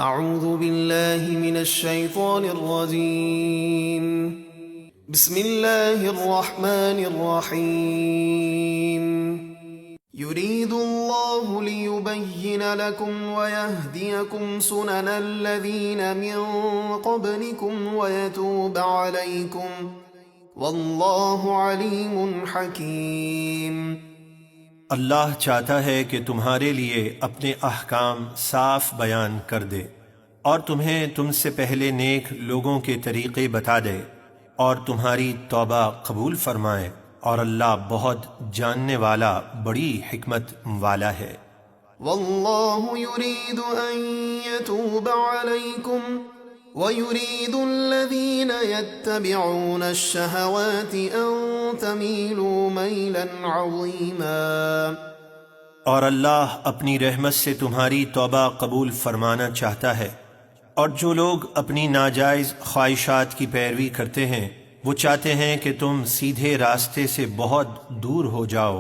اعوذ باللہ من الشیطان الرجیم بسم اللہ الرحمن الرحیم یرید اللہ لیبین لکم ویہدیکم سنن الذین من قبلکم ویتوب علیکم واللہ علیم حکیم۔ اللہ چاہتا ہے کہ تمہارے لیے اپنے احکام صاف بیان کر دے اور تمہیں تم سے پہلے نیک لوگوں کے طریقے بتا دے اور تمہاری توبہ قبول فرمائے، اور اللہ بہت جاننے والا بڑی حکمت والا ہے۔ واللہ یرید ان یتوب علیکم وَيُرِيدُ الَّذِينَ يَتَّبِعُونَ الشَّهَوَاتِ أَن تَمِيلُوا مَيْلًا عَظِيمًا۔ اور اللہ اپنی رحمت سے تمہاری توبہ قبول فرمانا چاہتا ہے، اور جو لوگ اپنی ناجائز خواہشات کی پیروی کرتے ہیں وہ چاہتے ہیں کہ تم سیدھے راستے سے بہت دور ہو جاؤ۔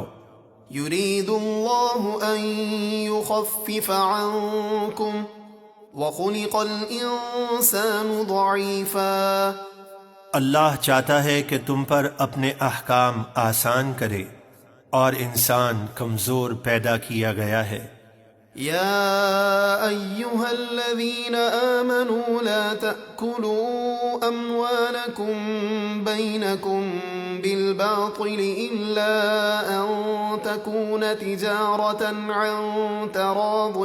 يُرِيدُ اللَّهُ أَن يُخَفِّفَ عَنكُمْ وَخُلِقَ الْإِنسَانُ ضَعِيفًا۔ اللہ چاہتا ہے کہ تم پر اپنے احکام آسان کرے، اور انسان کمزور پیدا کیا گیا ہے۔ یا ایہا الذین آمنوا لا تأکلوا اموالکم بینکم بالباطل الا ان تکون تجارتا عن تراض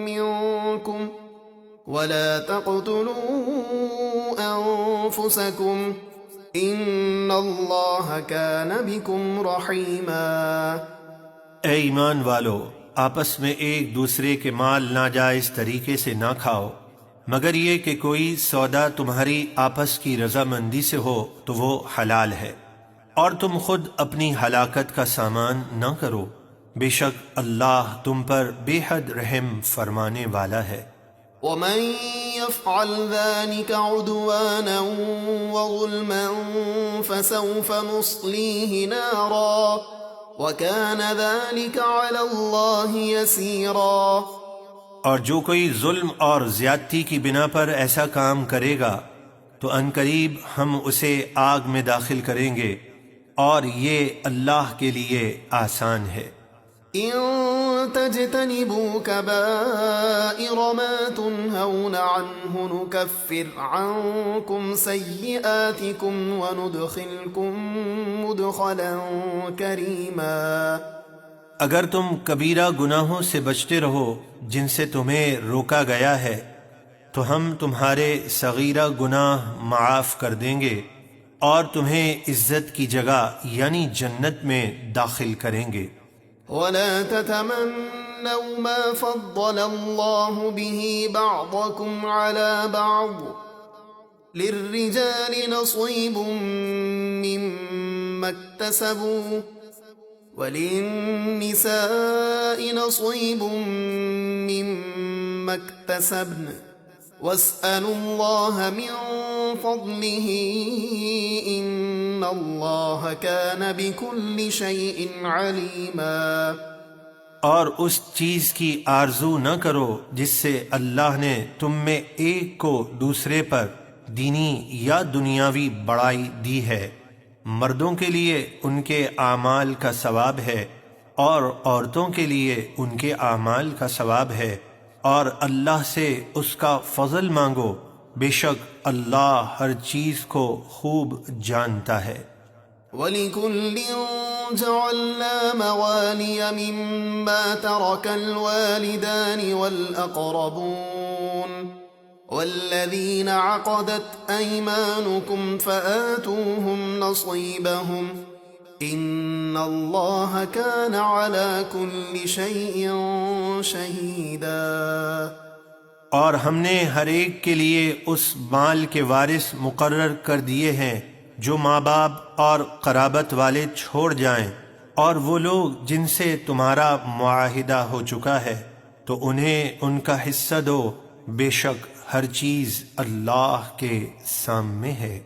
منکم ولا تقتلوا انفسکم ان اللہ کان بکم رحیما۔ اے ایمان والو، آپس میں ایک دوسرے کے مال ناجائز طریقے سے نہ کھاؤ، مگر یہ کہ کوئی سودا تمہاری آپس کی رضامندی سے ہو تو وہ حلال ہے، اور تم خود اپنی ہلاکت کا سامان نہ کرو، بے شک اللہ تم پر بے حد رحم فرمانے والا ہے۔ وَمَن يَفْعَلْ ذَلِكَ عُدْوَانًا وَظُلْمًا فَسَوْفَ نُصْلِيهِ نَارًا وَكَانَ ذَلِكَ عَلَى اللَّهِ يَسِيرًا۔ اور جو کوئی ظلم اور زیادتی کی بنا پر ایسا کام کرے گا تو عنقریب ہم اسے آگ میں داخل کریں گے، اور یہ اللہ کے لیے آسان ہے۔ إِن تَجْتَنِبُوا كَبَائِرَ مَا تُنْهَوْنَ عَنْهُ نُكَفِّرْ عَنْكُمْ سَيِّئَاتِكُمْ وَنُدْخِلْكُمْ مُدْخَلًا كَرِيمًا۔ اگر تم کبیرہ گناہوں سے بچتے رہو جن سے تمہیں روکا گیا ہے تو ہم تمہارے صغیرہ گناہ معاف کر دیں گے، اور تمہیں عزت کی جگہ یعنی جنت میں داخل کریں گے۔ وَلَا تَتَمَنَّوْا مَا فَضَّلَ اللَّهُ بِهِ بَعْضَكُمْ عَلَى بَعْضٍ لِلرِّجَالِ نَصِيبٌ مِّمَّا اكْتَسَبُوا وَلِلنِّسَاءِ نَصِيبٌ مِّمَّا اكْتَسَبْنَ وَاسْأَلُوا اللَّهَ مِن فَضْلِهِ إِنَّ اللَّهَ كَانَ بِكُلِّ شَيْءٍ عَلِيمًا۔ اور اس چیز کی آرزو نہ کرو جس سے اللہ نے تم میں ایک کو دوسرے پر دینی یا دنیاوی بڑائی دی ہے۔ مردوں کے لیے ان کے اعمال کا ثواب ہے، اور عورتوں کے لیے ان کے اعمال کا ثواب ہے، اور اللہ سے اس کا فضل مانگو، بے شک اللہ ہر چیز کو خوب جانتا ہے۔ وَلِكُلٍّ جَعَلْنَا مَوَالِيَ مِمَّا تَرَكَ الْوَالِدَانِ وَالْأَقْرَبُونَ وَالَّذِينَ عَقَدَتْ أَيْمَانُكُمْ فَآتُوهُمْ نَصِيبَهُمْ إِنَّ اللَّهَ كَانَ عَلَى كُلِّ شَيْءٍ شَهِيدًا۔ اور ہم نے ہر ایک کے لیے اس مال کے وارث مقرر کر دیے ہیں جو ماں باپ اور قرابت والے چھوڑ جائیں، اور وہ لوگ جن سے تمہارا معاہدہ ہو چکا ہے تو انہیں ان کا حصہ دو، بے شک ہر چیز اللہ کے سامنے ہے۔